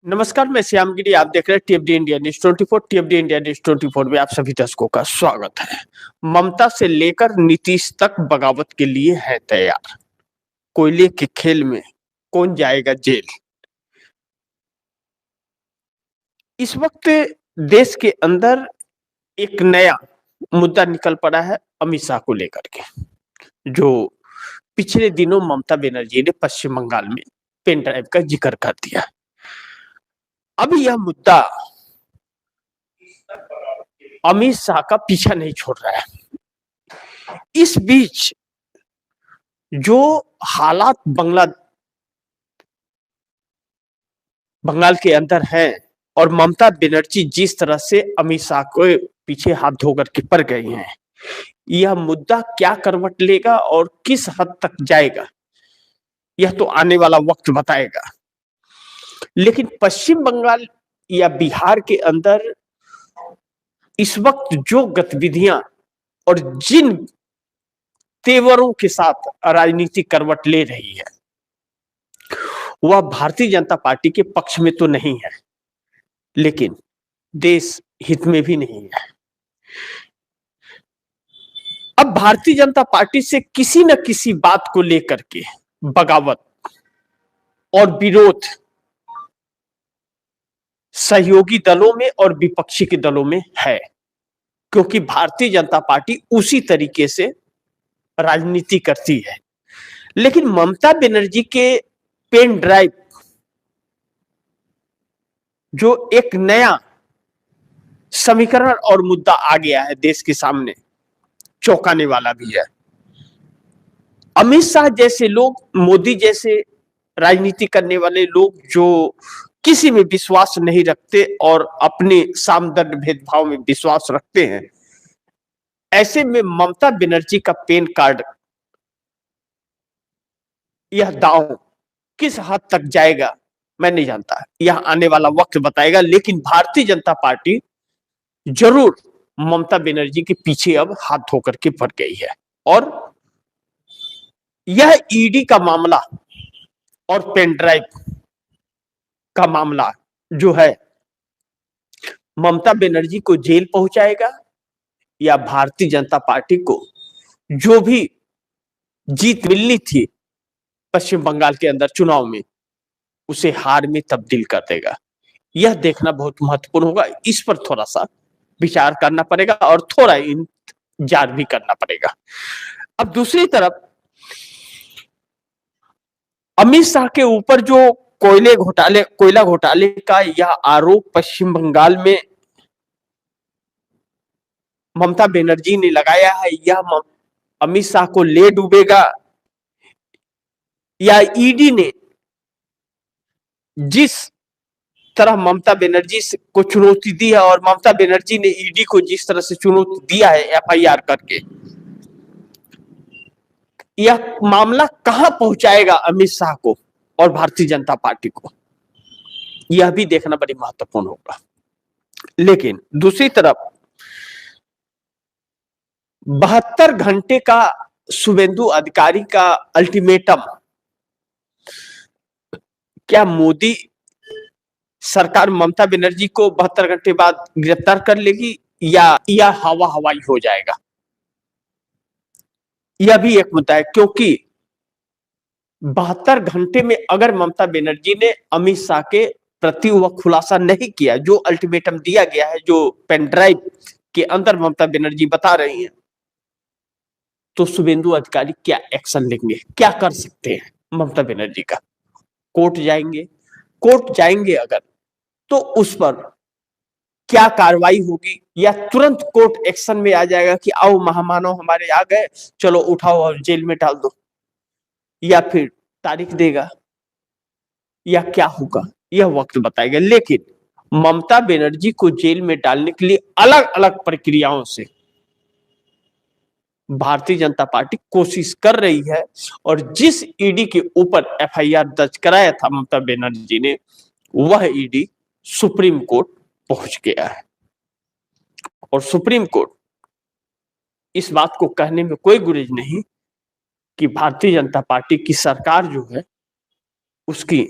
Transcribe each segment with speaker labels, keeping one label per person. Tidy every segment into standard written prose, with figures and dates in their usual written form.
Speaker 1: नमस्कार, मैं श्यामगिरी। आप देख रहे हैं टीएफडी इंडिया न्यूज 24। टीएफडी इंडिया न्यूज 24 में आप सभी दर्शकों का स्वागत है। ममता से लेकर नीतीश तक बगावत के लिए है तैयार। कोयले के खेल में कौन जाएगा जेल। इस वक्त देश के अंदर एक नया मुद्दा निकल पड़ा है अमित शाह को लेकर के, जो पिछले दिनों ममता बनर्जी ने पश्चिम बंगाल में पेन ड्राइव का जिक्र कर दिया। अब यह मुद्दा अमित शाह का पीछा नहीं छोड़ रहा है। इस बीच जो हालात बंगाल के अंदर हैं और ममता बनर्जी जिस तरह से अमित शाह को पीछे हाथ धोकर के पड़ गई हैं, यह मुद्दा क्या करवट लेगा और किस हद तक जाएगा, यह तो आने वाला वक्त बताएगा। लेकिन पश्चिम बंगाल या बिहार के अंदर इस वक्त जो गतिविधियां और जिन तेवरों के साथ राजनीति करवट ले रही है, वह भारतीय जनता पार्टी के पक्ष में तो नहीं है, लेकिन देश हित में भी नहीं है। अब भारतीय जनता पार्टी से किसी न किसी बात को लेकर के बगावत और विरोध सहयोगी दलों में और विपक्षी के दलों में है, क्योंकि भारतीय जनता पार्टी उसी तरीके से राजनीति करती है। लेकिन ममता बनर्जी के पेन ड्राइव जो एक नया समीकरण और मुद्दा आ गया है देश के सामने, चौंकाने वाला भी है। अमित शाह जैसे लोग, मोदी जैसे राजनीति करने वाले लोग जो किसी में विश्वास नहीं रखते और अपने सामदर्द भेदभाव में विश्वास रखते हैं, ऐसे में ममता बनर्जी का पेन कार्ड, यह दांव किस हद तक जाएगा मैं नहीं जानता, यह आने वाला वक्त बताएगा। लेकिन भारतीय जनता पार्टी जरूर ममता बनर्जी के पीछे अब हाथ धोकर के पड़ गई है। और यह ईडी का मामला और पेन ड्राइव का मामला जो है, ममता बनर्जी को जेल पहुंचाएगा या भारतीय जनता पार्टी को जो भी जीत मिलनी थी पश्चिम बंगाल के अंदर चुनाव में, उसे हार में तब्दील कर देगा। यह देखना बहुत महत्वपूर्ण होगा। इस पर थोड़ा सा विचार करना पड़ेगा और थोड़ा इंतजार भी करना पड़ेगा। अब दूसरी तरफ अमित शाह के ऊपर जो कोयला घोटाले का यह आरोप पश्चिम बंगाल में ममता बनर्जी ने लगाया है, यह अमित शाह को ले डूबेगा या ईडी ने जिस तरह ममता बनर्जी को चुनौती दी है और ममता बनर्जी ने ईडी को जिस तरह से चुनौती दिया है एफआईआर करके, यह मामला कहां पहुंचाएगा अमित शाह को और भारतीय जनता पार्टी को, यह भी देखना बड़ी महत्वपूर्ण होगा। लेकिन दूसरी तरफ 72 घंटे का शुभेंदु अधिकारी का अल्टीमेटम, क्या मोदी सरकार ममता बनर्जी को 72 घंटे बाद गिरफ्तार कर लेगी या हवा हवाई हो जाएगा, यह भी एक मुद्दा है। क्योंकि 72 घंटे में अगर ममता बनर्जी ने अमित शाह के प्रति वह खुलासा नहीं किया जो अल्टीमेटम दिया गया है, जो पेन ड्राइव के अंदर ममता बनर्जी बता रही हैं, तो शुभेंदु अधिकारी क्या एक्शन लेंगे, क्या कर सकते हैं ममता बनर्जी का। कोर्ट जाएंगे अगर, तो उस पर क्या कार्रवाई होगी, या तुरंत कोर्ट एक्शन में आ जाएगा कि आओ महामानव हमारे आ गए, चलो उठाओ और जेल में डाल दो, या फिर तारीख देगा, या क्या होगा, यह वक्त बताएगा। लेकिन ममता बनर्जी को जेल में डालने के लिए अलग अलग प्रक्रियाओं से भारतीय जनता पार्टी कोशिश कर रही है, और जिस ईडी के ऊपर एफआईआर दर्ज कराया था ममता बनर्जी ने, वह ईडी सुप्रीम कोर्ट पहुंच गया है। और सुप्रीम कोर्ट इस बात को कहने में कोई गुरेज नहीं कि भारतीय जनता पार्टी की सरकार जो है उसकी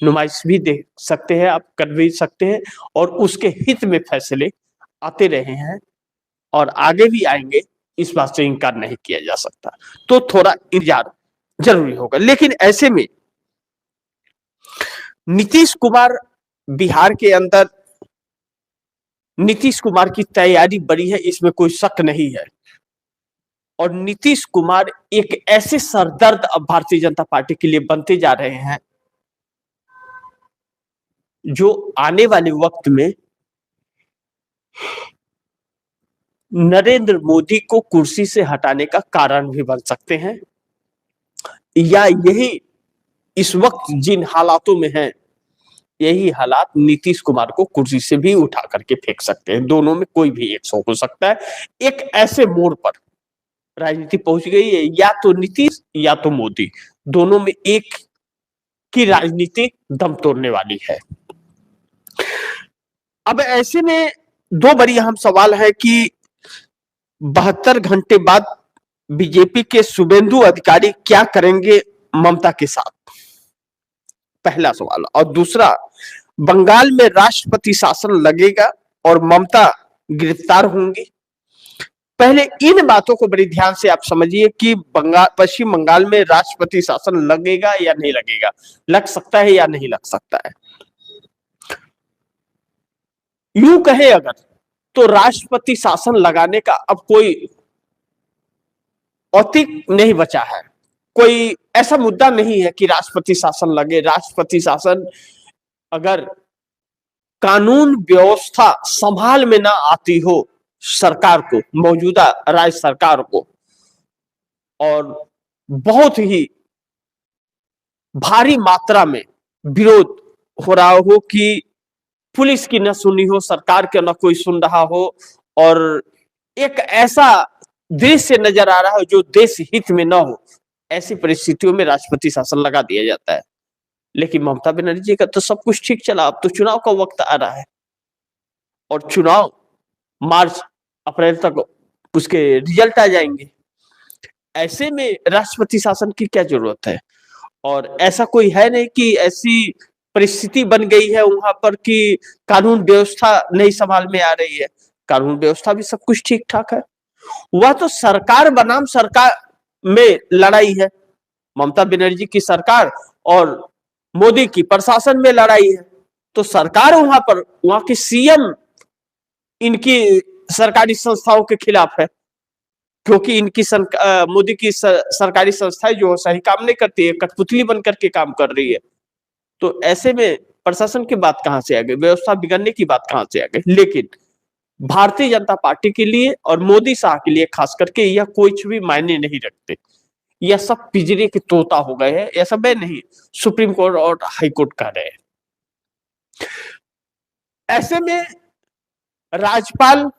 Speaker 1: नुमाइश भी दे सकते हैं, आप कर भी सकते हैं, और उसके हित में फैसले आते रहे हैं और आगे भी आएंगे, इस बात से इनकार नहीं किया जा सकता। तो थोड़ा इंतजार जरूरी होगा। लेकिन ऐसे में नीतीश कुमार बिहार के अंदर, नीतीश कुमार की तैयारी बड़ी है, इसमें कोई शक नहीं है। और नीतीश कुमार एक ऐसे सरदर्द अब भारतीय जनता पार्टी के लिए बनते जा रहे हैं जो आने वाले वक्त में नरेंद्र मोदी को कुर्सी से हटाने का कारण भी बन सकते हैं, या यही इस वक्त जिन हालातों में है, यही हालात नीतीश कुमार को कुर्सी से भी उठा करके फेंक सकते हैं। दोनों में कोई भी एक हो सकता है। एक ऐसे मोड़ पर राजनीति पहुंच गई है, या तो नीतीश या तो मोदी, दोनों में एक की राजनीति दम तोड़ने वाली है। अब ऐसे में दो बड़ी अहम सवाल है कि 72 घंटे बाद बीजेपी के शुभेंदु अधिकारी क्या करेंगे ममता के साथ, पहला सवाल। और दूसरा, बंगाल में राष्ट्रपति शासन लगेगा और ममता गिरफ्तार होंगी। पहले इन बातों को बड़ी ध्यान से आप समझिए कि पश्चिम बंगाल में राष्ट्रपति शासन लगेगा या नहीं लगेगा, लग सकता है या नहीं लग सकता है। यूं कहे अगर, तो राष्ट्रपति शासन लगाने का अब कोई औचित्य नहीं बचा है। कोई ऐसा मुद्दा नहीं है कि राष्ट्रपति शासन लगे। राष्ट्रपति शासन अगर कानून व्यवस्था संभाल में ना आती हो सरकार को, मौजूदा राज्य सरकार को, और बहुत ही भारी मात्रा में विरोध हो रहा हो कि पुलिस की न सुनी हो, सरकार के न कोई सुन रहा हो, और एक ऐसा दृश्य नजर आ रहा हो जो देश हित में न हो, ऐसी परिस्थितियों में राष्ट्रपति शासन लगा दिया जाता है। लेकिन ममता बनर्जी का तो सब कुछ ठीक चला, अब तो चुनाव का वक्त आ रहा है और चुनाव मार्च अप्रैल तक उसके रिजल्ट आ जाएंगे। ऐसे में राष्ट्रपति शासन की क्या जरूरत है? और ऐसा कोई है नहीं कि ऐसी परिस्थिति बन गई है वहां पर कि कानून व्यवस्था नहीं संभाल में आ रही है। कानून व्यवस्था भी सब कुछ ठीक ठाक है। वह तो सरकार बनाम सरकार में लड़ाई है, ममता बनर्जी की सरकार और मोदी की प्रशासन में लड़ाई है। तो सरकार वहां पर, वहां के सीएम इनकी सरकारी संस्थाओं के खिलाफ है, क्योंकि इनकी मोदी की सरकारी संस्थाएं जो सही काम नहीं करती है, कठपुतली बन करके काम कर रही है। तो ऐसे में प्रशासन की बात कहां से आ गई, व्यवस्था बिगड़ने की बात कहां से आ गई? लेकिन भारतीय जनता पार्टी के लिए और मोदी शाह के लिए खास करके यह कुछ भी मायने नहीं रखते। यह सब पिंजरे के तोता हो गए हैं, ऐसा मैं नहीं, सुप्रीम कोर्ट और हाई कोर्ट कह रहे हैं। ऐसे में राज्यपाल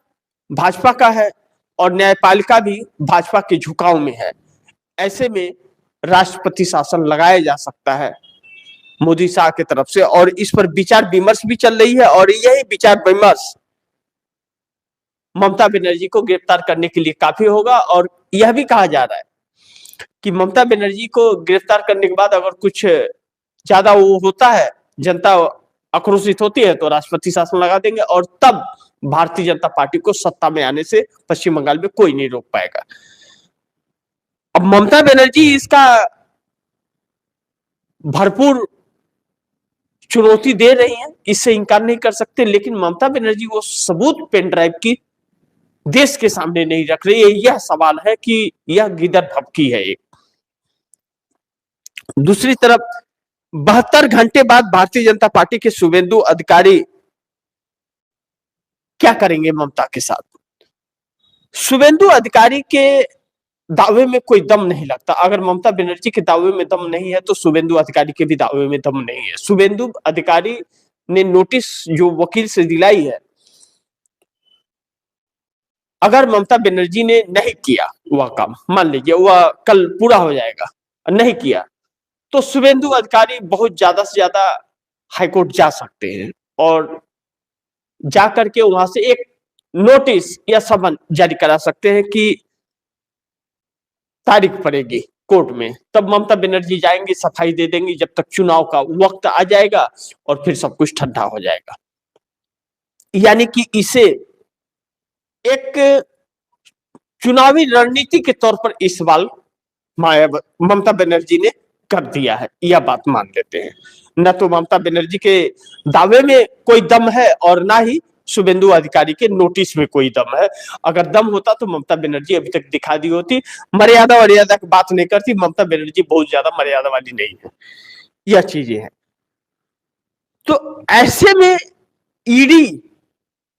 Speaker 1: भाजपा का है और न्यायपालिका भी भाजपा के झुकाव में है। ऐसे में राष्ट्रपति शासन लगाया जा सकता है मोदी शाह की तरफ से, और इस पर विचार विमर्श भी चल रही है। और यही विचार विमर्श ममता बनर्जी को गिरफ्तार करने के लिए काफी होगा। और यह भी कहा जा रहा है कि ममता बनर्जी को गिरफ्तार करने के बाद अगर कुछ ज्यादा वो होता है, जनता आक्रोशित होती है, तो राष्ट्रपति शासन लगा देंगे और तब भारतीय जनता पार्टी को सत्ता में आने से पश्चिम बंगाल में कोई नहीं रोक पाएगा। अब ममता बनर्जी इसका भरपूर चुनौती दे रही हैं, इससे इनकार नहीं कर सकते। लेकिन ममता बनर्जी वो सबूत पेन ड्राइव की देश के सामने नहीं रख रही है। यह सवाल है कि यह गिदर भपकी है एक। दूसरी तरफ 72 घंटे बाद भारतीय जनता पार्टी के शुभेंदु अधिकारी क्या करेंगे ममता के साथ? शुभेंदु अधिकारी के दावे में कोई दम नहीं लगता। अगर ममता बनर्जी के दावे में दम नहीं है तो शुभेंदु अधिकारी के भी दावे में दम नहीं है। शुभेंदु अधिकारी ने नोटिस जो वकील से दिलाई है, अगर ममता बनर्जी ने नहीं किया वह काम, मान लीजिए वह कल पूरा हो जाएगा, नहीं किया, तो शुभेंदु अधिकारी बहुत ज्यादा से ज्यादा हाईकोर्ट जा सकते हैं और जाकर के वहां से एक नोटिस या समन जारी करा सकते हैं कि तारीख पड़ेगी कोर्ट में, तब ममता बनर्जी जाएंगी, सफाई दे देंगी, जब तक चुनाव का वक्त आ जाएगा और फिर सब कुछ ठंडा हो जाएगा। यानी कि इसे एक चुनावी रणनीति के तौर पर इस बार ममता बनर्जी ने कर दिया है, यह बात मान लेते हैं। न तो ममता बनर्जी के दावे में कोई दम है और ना ही शुभेंदु अधिकारी के नोटिस में कोई दम है। अगर दम होता तो ममता बनर्जी अभी तक दिखा दी होती। मर्यादा की बात नहीं करती, ममता बनर्जी बहुत ज्यादा मर्यादा वाली नहीं है, यह चीजें हैं। तो ऐसे में ईडी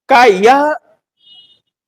Speaker 1: का यह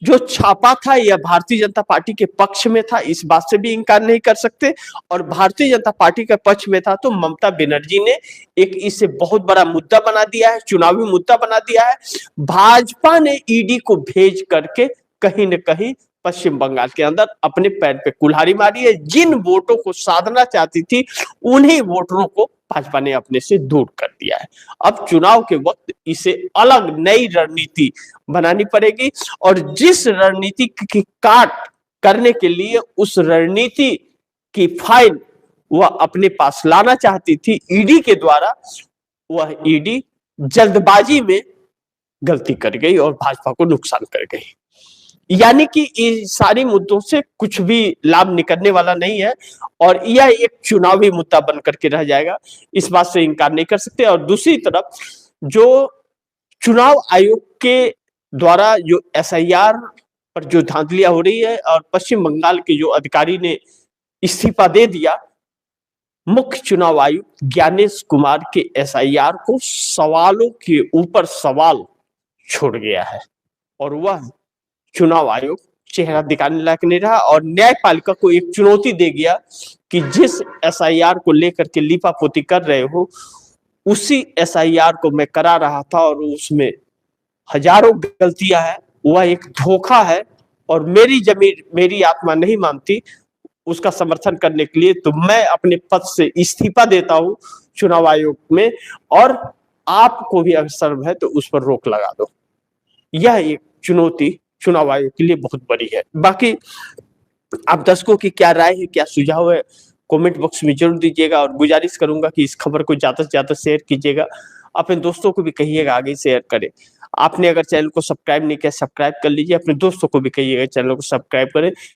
Speaker 1: जो छापा था यह भारतीय जनता पार्टी के पक्ष में था, इस बात से भी इनकार नहीं कर सकते। और भारतीय जनता पार्टी के पक्ष में था तो ममता बनर्जी ने एक इसे बहुत बड़ा मुद्दा बना दिया है, चुनावी मुद्दा बना दिया है। भाजपा ने ईडी को भेज करके कहीं न कहीं पश्चिम बंगाल के अंदर अपने पैर पे कुल्हाड़ी मारी है। जिन वोटों को साधना चाहती थी उन्हीं वोटरों को भाजपा ने अपने से दूर कर दिया है। अब चुनाव के वक्त इसे अलग नई रणनीति बनानी पड़ेगी और जिस रणनीति की काट करने के लिए उस रणनीति की फाइल वह अपने पास लाना चाहती थी ईडी के द्वारा, वह ईडी जल्दबाजी में गलती कर गई और भाजपा को नुकसान कर गई। यानी कि इन सारी मुद्दों से कुछ भी लाभ निकलने वाला नहीं है और यह एक चुनावी मुद्दा बन करके रह जाएगा, इस बात से इनकार नहीं कर सकते। और दूसरी तरफ जो चुनाव आयोग के द्वारा जो एसआईआर पर जो धांधलियां हो रही है और पश्चिम बंगाल के जो अधिकारी ने इस्तीफा दे दिया, मुख्य चुनाव आयुक्त ज्ञानेश कुमार के एसआईआर को सवालों के ऊपर सवाल छोड़ गया है और वह चुनाव आयोग चेहरा दिखाने लायक नहीं रहा और न्यायपालिका को एक चुनौती दे गया कि जिस एसआईआर को लेकर के लीपापोती कर रहे हो उसी एसआईआर को मैं करा रहा था और उसमें हजारों गलतियां हैं, वह एक धोखा है और मेरी जमीन मेरी आत्मा नहीं मानती उसका समर्थन करने के लिए, तो मैं अपने पद से इस्तीफा देता हूं चुनाव आयोग में और आपको भी अगर सर्व है तो उस पर रोक लगा दो। यह एक चुनौती चुनाव आयोग के लिए बहुत बड़ी है। बाकी आप दर्शकों की क्या राय है, क्या सुझाव है, कमेंट बॉक्स में जरूर दीजिएगा और गुजारिश करूंगा कि इस खबर को ज्यादा से ज्यादा शेयर कीजिएगा, अपने दोस्तों को भी कहिएगा आगे शेयर करें। आपने अगर चैनल को सब्सक्राइब नहीं किया सब्सक्राइब कर लीजिए, अपने दोस्तों को भी कहिएगा चैनल को सब्सक्राइब करें।